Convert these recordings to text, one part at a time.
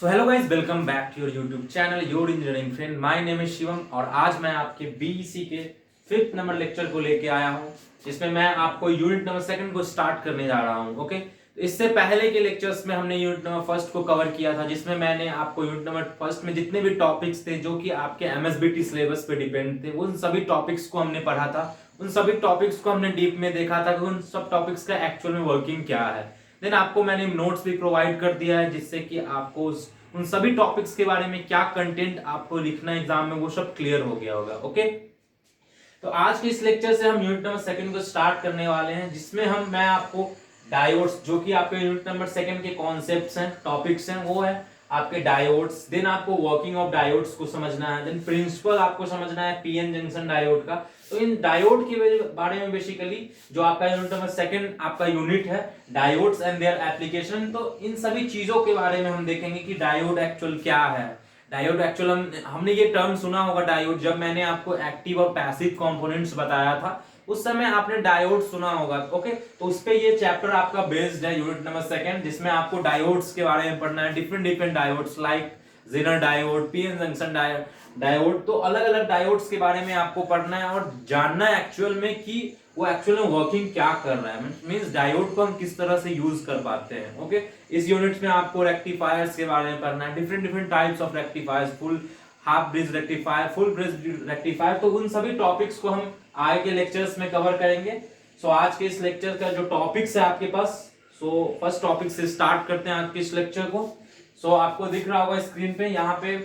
So hello guys, welcome back to your YouTube channel your engineering friend. My name is Shivam और आज मैं आपके BEC के 5th number lecture को लेके आया हूं, जिसमें मैं आपको यूनिट नंबर 2 को स्टार्ट करने जा रहा हूं। ओके, तो इससे पहले के लेक्चर्स में हमने यूनिट नंबर 1 को कवर किया था, जिसमें मैंने आपको यूनिट नंबर 1 में जितने भी टॉपिक्स थे जो कि आपके एमएसबीटी सिलेबस पे डिपेंड थे, उन सभी टॉपिक्स को हमने पढ़ा था। उन सभी टॉपिक्स को हमने डीप में देखा था कि उन सब टॉपिक्स का एक्चुअल में वर्किंग क्या है। देन आपको मैंने नोट्स भी प्रोवाइड कर दिया है, जिससे कि आपको उन सभी टॉपिक्स के बारे में क्या कंटेंट आपको लिखना है एग्जाम में वो सब क्लियर हो गया होगा। ओके, तो आज के इस लेक्चर से हम यूनिट नंबर 2 को स्टार्ट करने वाले हैं, जिसमें मैं आपको डायोड्स, जो कि आपके यूनिट नंबर 2 के कॉन्सेप्ट्स हैं, टॉपिक्स हैं, वो है आपके डायोड्स। देन आपको वर्किंग ऑफ डायोड्स को समझना है। देन प्रिंसिपल आपको समझना है पीएन जंक्शन डायोड का। तो इन डायोड के बारे में बेसिकली जो आपका यूनिट नंबर 2 आपका यूनिट है, डायोड्स एंड देयर एप्लीकेशन, तो इन सभी चीजों के बारे में हम देखेंगे कि डायोड एक्चुअल क्या है। डायोड एक्चुअल हमने ये टर्म सुना होगा डायोड, जब मैंने आपको एक्टिव और पैसिव कंपोनेंट्स बताया था उस समय आपने डायोड सुना होगा। ओके, तो उस पे ये चैप्टर आपका बेस्ड है, यूनिट नंबर 2, जिसमें आपको डायोड्स के बारे में पढ़ना है। Different diodes like Zener diode, PN junction diode, तो अलग अलग डायोड्स के बारे में आपको पढ़ना है और जानना है एक्चुअल में कि वो एक्चुअल में वर्किंग क्या कर रहा है, मींस डायोड को हम किस तरह से यूज कर पाते हैं। ओके, इस यूनिट में आपको रेक्टिफायर्स के बारे में पढ़ना है, different types of rectifiers, full half bridge rectifier, full bridge rectifier, तो उन सभी टॉपिक्स को हम आगे के लेक्चर्स में कवर करेंगे। सो आज के इस लेक्चर का जो टॉपिक्स है आपके पास, सो फर्स्ट टॉपिक से स्टार्ट करते हैं आज के इस लेक्चर को। सो आपको दिख रहा होगा स्क्रीन पे, यहाँ पे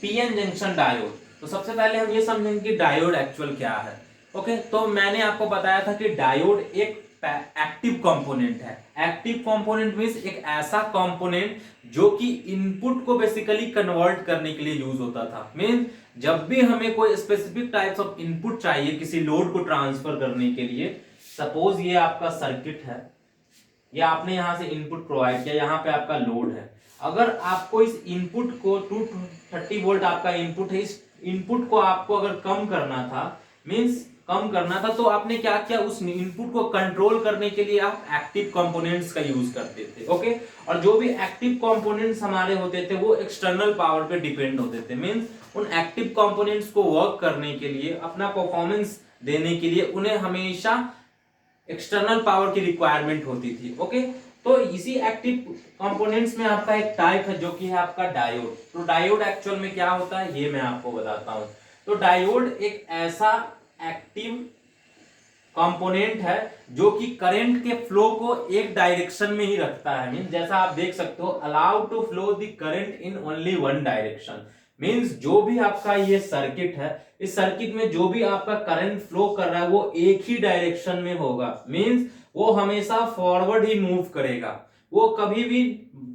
पीएन जंक्शन डायोड। तो सबसे पहले हम ये समझेंगे कि डायोड एक्चुअल क्या है। ओके, तो मैंने आपको बताया था कि डायोड एक एक्टिव कंपोनेंट है। एक्टिव कंपोनेंट मींस एक ऐसा कंपोनेंट जो कि इनपुट को बेसिकली कन्वर्ट करने के लिए यूज होता था। मींस जब भी हमें कोई स्पेसिफिक टाइप्स ऑफ इनपुट चाहिए किसी लोड को ट्रांसफर करने के लिए, सपोज ये आपका सर्किट है, ये आपने यहां से इनपुट प्रोवाइड किया, यहां पे आपका लोड है। अगर आपको इस इनपुट को 230 वोल्ट आपका इनपुट है, इस इनपुट को आपको अगर कम करना था, मींस कम करना था, तो आपने क्या किया, उस इनपुट को कंट्रोल करने के लिए आप एक्टिव कंपोनेंट्स का यूज करते थे। ओके, और जो भी एक्टिव कंपोनेंट्स हमारे होते थे वो एक्सटर्नल पावर पे डिपेंड होते थे। मींस उन एक्टिव कंपोनेंट्स को वर्क करने के लिए, अपना परफॉर्मेंस देने के लिए उन्हें हमेशा एक्सटर्नल पावर की रिक्वायरमेंट होती थी। ओके, तो इसी एक्टिव कंपोनेंट्स में आपका एक टाइप है जो कि है आपका डायोड। तो डायोड एक्चुअल में क्या होता है ये मैं आपको बताता हूं। तो डायोड एक ऐसा एक्टिव कंपोनेंट है जो कि करंट के फ्लो को एक डायरेक्शन में ही रखता है। मींस जैसा आप देख सकते हो, allow to flow the current in only one direction. Means जो भी आपका ये सर्किट है, इस सर्किट में जो भी आपका करंट फ्लो कर रहा है वो एक ही डायरेक्शन में होगा। मींस वो हमेशा फॉरवर्ड ही मूव करेगा, वो कभी भी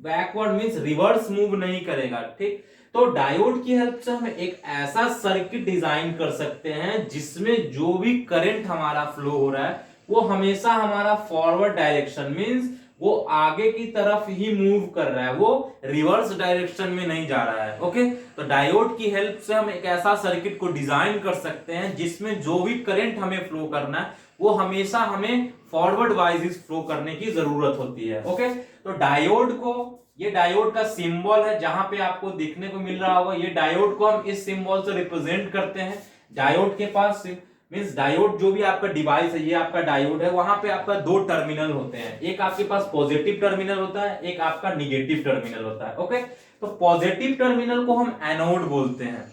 बैकवर्ड मींस रिवर्स मूव नहीं करेगा। ठीक, तो डायोड की हेल्प से हम एक ऐसा सर्किट डिजाइन कर सकते हैं जिसमें जो भी करंट हमारा फ्लो हो रहा है वो हमेशा हमारा फॉरवर्ड डायरेक्शन मींस वो आगे की तरफ ही मूव कर रहा है, वो रिवर्स डायरेक्शन में नहीं जा रहा है। ओके, तो डायोड की हेल्प से हम एक ऐसा सर्किट को डिजाइन कर सकते हैं जिसमें जो भी करंट हमें फ्लो करना है वो हमेशा हमें फॉरवर्ड वाइज फ्लो करने की जरूरत होती है। ओके, तो डायोड को, ये डायोड का सिंबल है जहां पे आपको देखने को मिल रहा होगा, ये डायोड को हम इस सिंबल से रिप्रेजेंट करते हैं। डायोड के पास मींस डायोड जो भी आपका डिवाइस है, ये आपका डायोड है, वहां पे आपका दो टर्मिनल होते हैं, एक आपके पास पॉजिटिव टर्मिनल होता है, एक आपका निगेटिव टर्मिनल होता है। ओके, तो पॉजिटिव टर्मिनल को हम एनोड बोलते हैं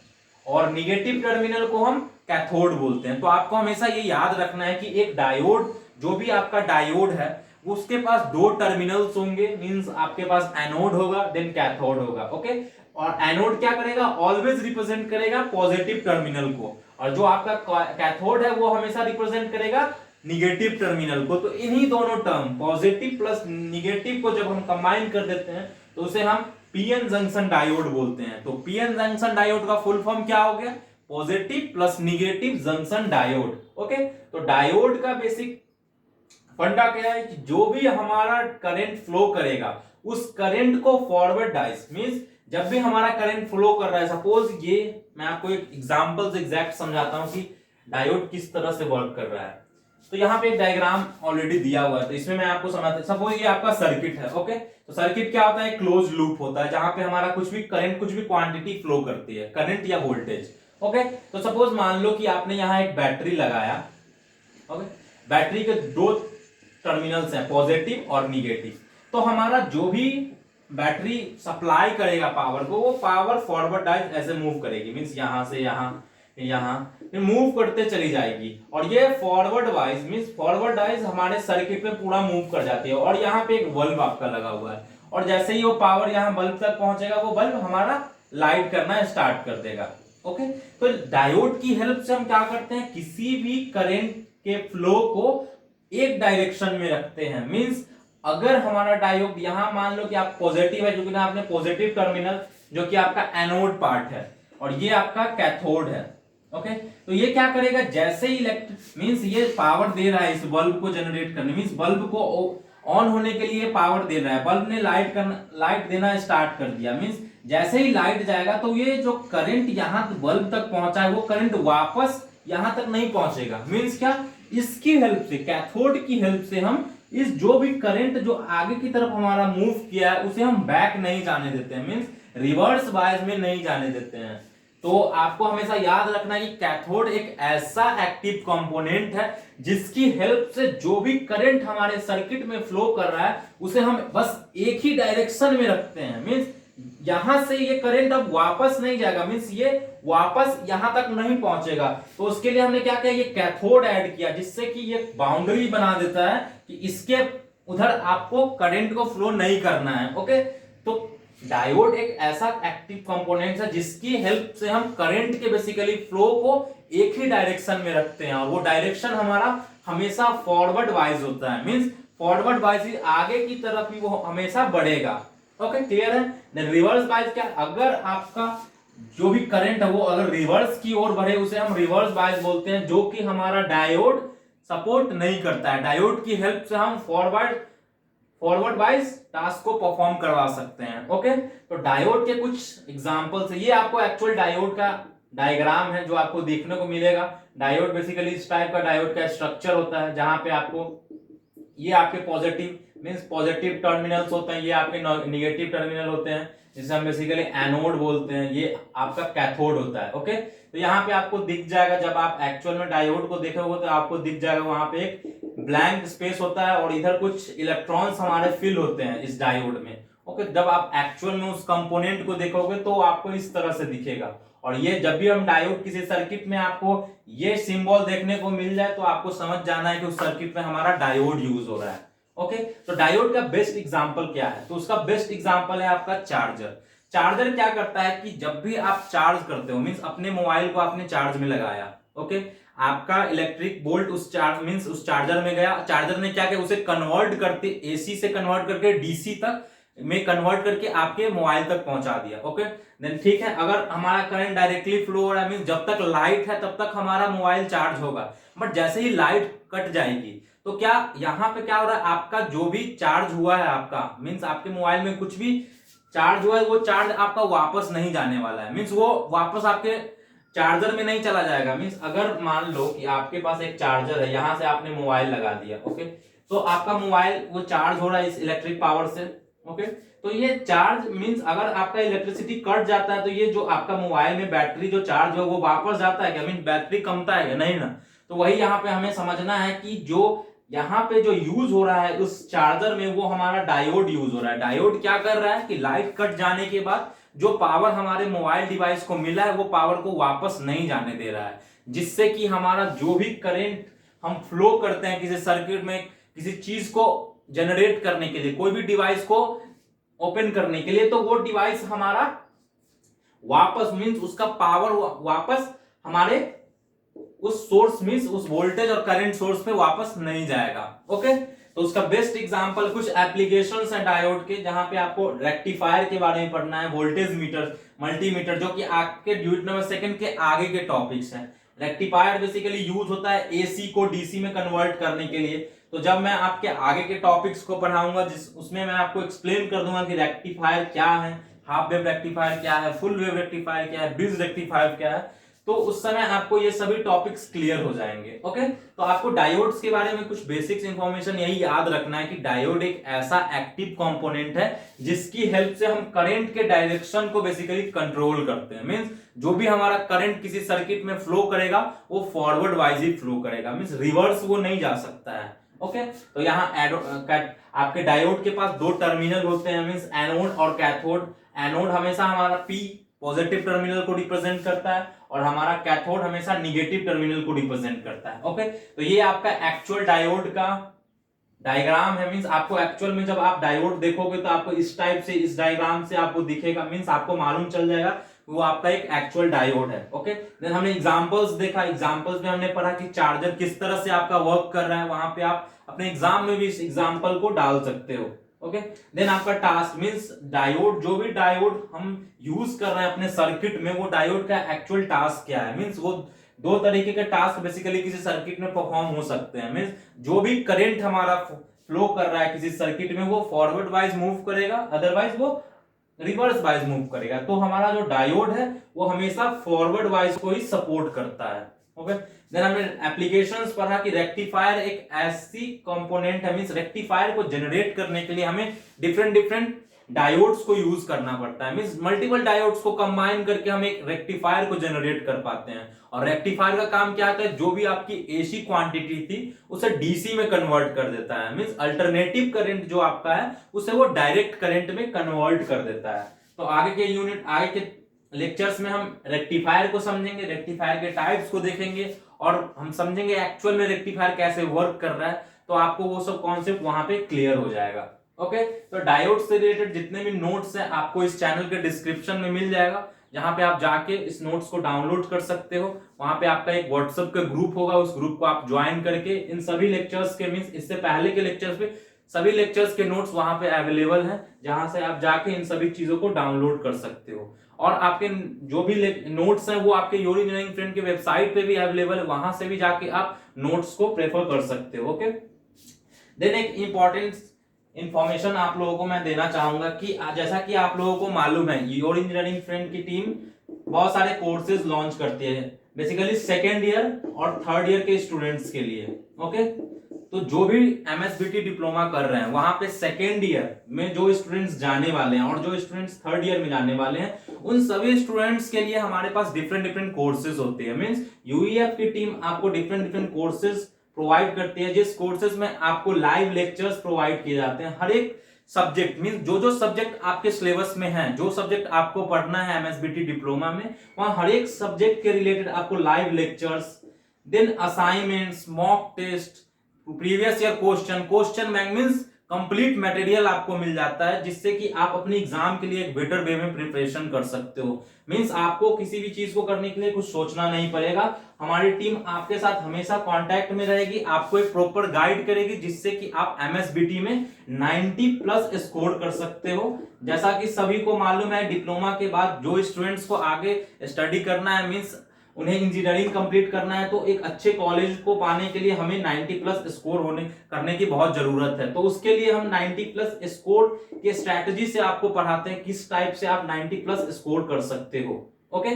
और निगेटिव टर्मिनल को हम कैथोड बोलते हैं। तो आपको हमेशा ये याद रखना है कि एक डायोड, जो भी आपका डायोड है, उसके पास दो टर्मिनल्स होंगे। मींस आपके पास एनोड होगा देन कैथोड होगा। ओके, और एनोड क्या करेगा, ऑलवेज रिप्रेजेंट करेगा पॉजिटिव टर्मिनल को, और जो आपका कैथोड है वो हमेशा रिप्रेजेंट करेगा निगेटिव टर्मिनल को। तो इन्हीं दोनों टर्म पॉजिटिव प्लस निगेटिव को जब हम कंबाइन कर देते हैं तो उसे हम पीएन जंक्शन डायोड बोलते हैं। तो पीएन जंक्शन डायोड का फुल फॉर्म क्या हो गया, positive plus negative junction diode. Okay, तो डायोड का बेसिक फंडा क्या है कि जो भी हमारा करंट फ्लो करेगा उस करंट को फॉरवर्ड डाइस, मींस जब भी हमारा करंट फ्लो कर रहा है, सपोज ये मैं आपको एक एग्जांपल से एग्जैक्ट समझाता हूं कि डायोड किस तरह से वर्क कर रहा है। तो यहाँ पे एक डायग्राम ऑलरेडी दिया हुआ है, तो इसमें मैं आपको समझाता हूं। सपोज ये आपका सर्किट है, ओके। तो सर्किट क्या होता है, क्लोज लूप होता है, जहां पे हमारा कुछ भी करंट, कुछ भी क्वांटिटी फ्लो करती है, करंट या वोल्टेज, ओके। तो सपोज मान लो कि आपने यहाँ एक बैटरी लगाया, ओके। बैटरी के दो टर्मिनल्स हैं, पॉजिटिव और निगेटिव। तो हमारा जो भी बैटरी सप्लाई करेगा पावर को, वो पावर फॉरवर्ड डाइज ऐसे मूव करेगी, मींस यहां से यहां, यहां फिर मूव करते चली जाएगी। और ये forward bias means forward bias हमारे सर्किट में पूरा मूव कर जाती है। और यहाँ पे एक बल्ब आपका लगा हुआ है, और जैसे ही वो पावर यहाँ बल्ब तक पहुंचेगा, वो बल्ब हमारा लाइट करना स्टार्ट कर देगा, ओके। तो डायोड की हेल्प से हम क्या करते हैं, किसी भी करंट के फ्लो को एक डायरेक्शन में रखते हैं। मींस अगर हमारा डायोड यहाँ मान लो कि आप पॉजिटिव है, क्योंकि ना आपने पॉजिटिव टर्मिनल जो कि आपका एनोड पार्ट है, और ये आपका कैथोड है, ओके। तो ये क्या करेगा, जैसे ही इलेक्ट्रिक मींस ये पावर दे रहा है इस बल्ब को जनरेट करने, मींस बल्ब को ऑन होने के लिए पावर दे रहा है, बल्ब ने लाइट देना स्टार्ट कर दिया। मींस जैसे ही लाइट जाएगा, तो ये जो करंट यहाँ बल्ब तक पहुंचा है, वो करंट वापस यहां तक नहीं पहुंचेगा। मींस क्या, इसकी हेल्प से, कैथोड की हेल्प से हम इस जो भी करंट जो आगे की तरफ हमारा मूव किया है, उसे हम बैक नहीं जाने देते हैं, मींस रिवर्स बायस में नहीं जाने देते हैं। तो आपको हमेशा याद रखना है कि कैथोड एक ऐसा एक्टिव कंपोनेंट है जिसकी हेल्प से जो भी करंट हमारे सर्किट में फ्लो कर रहा है, उसे हम बस एक ही डायरेक्शन में रखते हैं। मींस यहां से ये करंट अब वापस नहीं जाएगा, मींस ये वापस यहां तक नहीं पहुंचेगा। तो उसके लिए हमने क्या किया, ये कैथोड ऐड किया, जिससे कि ये बाउंड्री बना देता है कि इसके उधर आपको करंट को फ्लो नहीं करना है, ओके। तो डायोड एक ऐसा एक्टिव कंपोनेंट है जिसकी हेल्प से हम करंट के बेसिकली फ्लो को एक ही डायरेक्शन में रखते हैं, और वो डायरेक्शन हमारा हमेशा फॉरवर्ड वाइज होता है। मींस फॉरवर्ड वाइज आगे की तरफ ही वो हमेशा बढ़ेगा, ओके। क्लियर है। रिवर्स बायस क्या, अगर आपका जो भी करंट है वो अगर रिवर्स की ओर बढ़े, उसे हम रिवर्स बायस बोलते हैं, जो कि हमारा डायोड सपोर्ट नहीं करता है। डायोड की हेल्प से हम फॉरवर्ड वाइज टास्क को परफॉर्म करवा सकते हैं, ओके। तो डायोड के कुछ एग्जांपल्स है, ये आपको एक्चुअल डायोड का डायग्राम है जो आपको देखने को मिलेगा। डायोड बेसिकली इस टाइप का डायोड का स्ट्रक्चर होता है, जहां पे आपको ये आपके पॉजिटिव मींस पॉजिटिव टर्मिनल्स होते हैं, ये आपके निगेटिव टर्मिनल होते हैं, जिसे हम बेसिकली एनोड बोलते हैं, ये आपका कैथोड होता है, ओके। तो यहाँ पे आपको दिख जाएगा, जब आप एक्चुअल में डायोड को देखोगे तो आपको दिख जाएगा वहां पे एक ब्लैंक स्पेस होता है, और इधर कुछ इलेक्ट्रॉन्स हमारे फिल होते हैं इस डायोड में, ओके। जब आप एक्चुअल में उस कंपोनेंट को देखोगे तो आपको इस तरह से दिखेगा। और ये जब भी हम डायोड किसी सर्किट में आपको ये सिंबल देखने को मिल जाए, तो आपको समझ जाना है कि उस सर्किट में हमारा डायोड यूज हो रहा है, ओके। तो डायोड का बेस्ट एग्जांपल क्या है, तो उसका बेस्ट एग्जांपल है आपका चार्जर। चार्जर क्या करता है कि जब भी आप चार्ज करते हो, मींस अपने मोबाइल को आपने चार्ज में लगाया, ओके। आपका इलेक्ट्रिक बोल्ट उस चार्ज मींस उस चार्जर में गया, चार्जर ने क्या किया, उसे कन्वर्ट करते एसी से कन्वर्ट करके डीसी तक में कन्वर्ट करके आपके मोबाइल तक पहुंचा दिया, ओके। देन ठीक है, अगर हमारा करंट डायरेक्टली फ्लो हो रहा है, मींस जब तक लाइट है तब तक हमारा मोबाइल चार्ज होगा, बट जैसे ही लाइट कट जाएगी, तो क्या यहाँ पे क्या हो रहा है, आपका जो भी चार्ज हुआ है आपका मींस आपके मोबाइल में कुछ भी चार्ज हुआ है, वो चार्ज आपका वापस नहीं जाने वाला है, मींस वो वापस आपके चार्जर में नहीं चला जाएगा। मींस अगर मान लो कि आपके पास एक चार्जर है, यहां से आपने मोबाइल लगा दिया, ओके। तो आपका मोबाइल वो चार्ज हो रहा है इस इलेक्ट्रिक पावर से, ओके। तो ये चार्ज मींस अगर आपका इलेक्ट्रिसिटी कट जाता है, तो ये जो आपका मोबाइल में बैटरी जो चार्ज हो वो वापस जाता है क्या, मींस बैटरी कमता है क्या, नहीं ना। तो वही यहाँ पे हमें समझना है कि जो यहाँ पे जो यूज हो रहा है उस चार्जर में, वो हमारा डायोड यूज हो रहा है। डायोड क्या कर रहा है कि लाइट कट जाने के बाद जो पावर हमारे मोबाइल डिवाइस को मिला है, वो पावर को वापस नहीं जाने दे रहा है, जिससे कि हमारा जो भी करंट हम फ्लो करते हैं किसी सर्किट में, किसी चीज को जनरेट करने के लिए, कोई भी डिवाइस को ओपन करने के लिए, तो वो डिवाइस हमारा वापस मींस उसका पावर वापस हमारे उस सोर्स मींस उस वोल्टेज और करंट सोर्स पे वापस नहीं जाएगा, ओके। तो उसका बेस्ट एग्जांपल कुछ एप्लीकेशंस हैं डायोड के, जहां पे आपको रेक्टिफायर के बारे में पढ़ना है, वोल्टेज मीटर, मल्टीमीटर, जो कि आपके ड्यूटी नंबर सेकंड के आगे के टॉपिक्स हैं। रेक्टिफायर बेसिकली यूज होता है एसी को डीसी में कन्वर्ट करने के लिए। तो जब मैं आपके आगे के टॉपिक्स को पढ़ाऊंगा, उसमें मैं आपको एक्सप्लेन कर दूंगा कि रेक्टिफायर क्या है, हाफ वेव रेक्टिफायर क्या है, फुल वेव रेक्टिफायर क्या है, ब्रिज रेक्टिफायर क्या है। तो उस समय आपको ये सभी टॉपिक्स क्लियर हो जाएंगे। ओके, तो आपको डायोड्स के बारे में कुछ बेसिक्स इंफॉर्मेशन यही याद रखना है कि डायोड एक ऐसा एक्टिव कंपोनेंट है जिसकी हेल्प से हम करंट के डायरेक्शन को बेसिकली कंट्रोल करते हैं। मींस जो भी हमारा करंट किसी सर्किट में फ्लो करेगा वो फॉरवर्ड वाइज ही फ्लो करेगा, मींस रिवर्स वो नहीं जा सकता है। ओके, तो यहाँ आपके डायोड के पास दो टर्मिनल होते हैं, मींस एनोड और कैथोड। एनोड हमेशा हमारा पी पॉजिटिव टर्मिनल को रिप्रेजेंट करता है और हमारा कैथोड हमेशा निगेटिव टर्मिनल को रिप्रेजेंट करता है। ओके, तो ये आपका एक्चुअल डायोड का डायग्राम है। मींस आपको एक्चुअल में जब आप डायोड देखोगे तो आपको इस टाइप से, इस डायग्राम से आपको दिखेगा, मींस आपको मालूम चल जाएगा वो आपका एक एक्चुअल डायोड है। ओके, देन हमने एग्जांपल्स देखा, एग्जांपल्स में हमने पढ़ा कि चार्जर किस तरह से आपका वर्क कर रहा है, वहां पे आप अपने एग्जाम में भी इस एग्जांपल को डाल सकते हो। ओके, देन आपका टास्क मींस डायोड, जो भी डायोड हम यूज कर रहे हैं अपने सर्किट में, वो डायोड का एक्चुअल टास्क क्या है। मींस वो दो तरीके के टास्क बेसिकली किसी सर्किट में परफॉर्म हो सकते हैं। मींस जो भी करंट हमारा फ्लो कर रहा है किसी सर्किट में वो फॉरवर्ड वाइज मूव करेगा, अदरवाइज वो रिवर्स वाइज मूव करेगा। तो हमारा जो डायोड है वो हमेशा फॉरवर्ड वाइज को ही सपोर्ट करता है। ओके, देन हमने एप्लीकेशंस पढ़ा कि रेक्टिफायर एक ऐसी कंपोनेंट है, मींस रेक्टिफायर को जनरेट करने के लिए हमें डिफरेंट डायोड्स को यूज करना पड़ता है। मींस मल्टीपल डायोड्स को कंबाइन करके हम एक रेक्टिफायर को जनरेट कर पाते हैं। और रेक्टिफायर का काम क्या होता है, जो भी आपकी एसी क्वांटिटी थी उसे डीसी में कन्वर्ट कर देता है। मींस अल्टरनेटिव करंट जो आपका है उसे वो डायरेक्ट करंट में कन्वर्ट कर देता है। तो आगे के लेक्चर्स में हम रेक्टिफायर को समझेंगे, रेक्टिफायर के टाइप्स को देखेंगे और हम समझेंगे एक्चुअल में रेक्टिफायर कैसे वर्क कर रहा है। तो आपको वो सब कॉन्सेप्ट वहां पे क्लियर हो जाएगा। ओके, तो डायोड से रिलेटेड जितने भी नोट्स हैं आपको इस चैनल के डिस्क्रिप्शन में मिल जाएगा, जहां पे आप जाके इस नोट्स को डाउनलोड कर सकते हो। वहां पे आपका एक व्हाट्सएप का ग्रुप होगा, उस ग्रुप को आप ज्वाइन करके इन सभी लेक्चर्स के, मींस इससे पहले के लेक्चर्स पे सभी लेक्चर्स के नोट्स वहां पे अवेलेबल हैं, जहां से आप जाके इन सभी चीजों को डाउनलोड कर सकते हो। और आपके जो भी नोट्स हैं वो आपके योर इंजीनियरिंग फ्रेंड के वेबसाइट पे भी अवेलेबल है, वहां से भी जाके आप नोट्स को प्रेफर कर सकते हो। ओके, देन एक इंपॉर्टेंट इंफॉर्मेशन आप लोगों को मैं देना चाहूंगा कि जैसा कि आप लोगों को मालूम है योर इंजीनियरिंग फ्रेंड की टीम बहुत सारे कोर्सेज लॉन्च करती है बेसिकली सेकेंड ईयर और थर्ड ईयर के स्टूडेंट्स के लिए। ओके, तो जो भी एमएसबीटी डिप्लोमा कर रहे हैं वहां पे सेकेंड ईयर में जो स्टूडेंट्स जाने वाले हैं और जो स्टूडेंट्स थर्ड ईयर में जाने वाले हैं, उन सभी स्टूडेंट्स के लिए हमारे पास डिफरेंट कोर्सेज होते हैं। मींस यूईएफ की टीम आपको डिफरेंट कोर्सेज प्रोवाइड करती है, जिस कोर्सेज में आपको लाइव लेक्चर्स प्रोवाइड किए जाते हैं। हर एक सब्जेक्ट मींस जो सब्जेक्ट आपके सिलेबस में है, जो सब्जेक्ट आपको पढ़ना है एमएसबीटी डिप्लोमा में, वहां हर एक सब्जेक्ट के रिलेटेड आपको live lectures, then assignments, mock test, previous year question bank means complete material आपको मिल जाता है, जिससे कि आप अपने एग्जाम के लिए एक बेटर वे में प्रिपरेशन कर सकते हो। मींस आपको किसी भी चीज को करने के लिए कुछ सोचना नहीं पड़ेगा। हमारी टीम आपके साथ हमेशा कांटेक्ट में रहेगी, आपको एक प्रॉपर गाइड करेगी, जिससे कि आप एमएसबीटी में 90+ स्कोर कर सकते हो। जैसा कि सभी को मालूम है डिप्लोमा के बाद जो स्टूडेंट्स को आगे स्टडी करना है, मींस उन्हें इंजीनियरिंग कंप्लीट करना है, तो एक अच्छे कॉलेज को पाने के लिए हमें 90+ स्कोर करने की बहुत जरूरत है। तो उसके लिए हम 90+ स्कोर के स्ट्रैटेजी से आपको पढ़ाते हैं, किस टाइप से आप 90+ स्कोर कर सकते हो। ओके,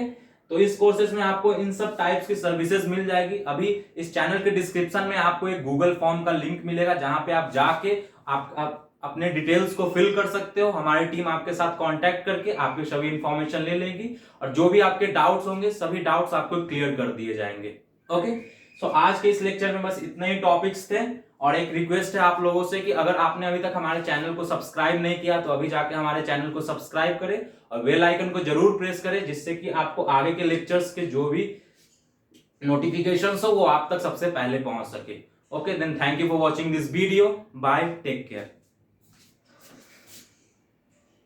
तो इस कोर्सेज में आपको इन सब टाइप्स की सर्विसेज मिल जाएगी। अभी इस चैनल के डिस्क्रिप्शन में आपको एक गूगल फॉर्म का लिंक मिलेगा, जहां पे आप जाके आप अपने डिटेल्स को फिल कर सकते हो। हमारी टीम आपके साथ कांटेक्ट करके आपकी सभी इंफॉर्मेशन ले लेगी और जो भी आपके डाउट्स होंगे सभी डाउट्स आपको क्लियर कर दिए जाएंगे। ओके, सो आज के इस लेक्चर में बस इतने ही टॉपिक्स थे। और एक रिक्वेस्ट है आप लोगों से कि अगर आपने अभी तक हमारे चैनल को सब्सक्राइब नहीं किया तो अभी जाके हमारे चैनल को सब्सक्राइब करें और बेल आइकन को जरूर प्रेस करें, जिससे कि आपको आगे के लेक्चर्स के जो भी नोटिफिकेशंस हो वो आप तक सबसे पहले पहुंच सके। Okay, then thank you for watching this video. Bye, take care.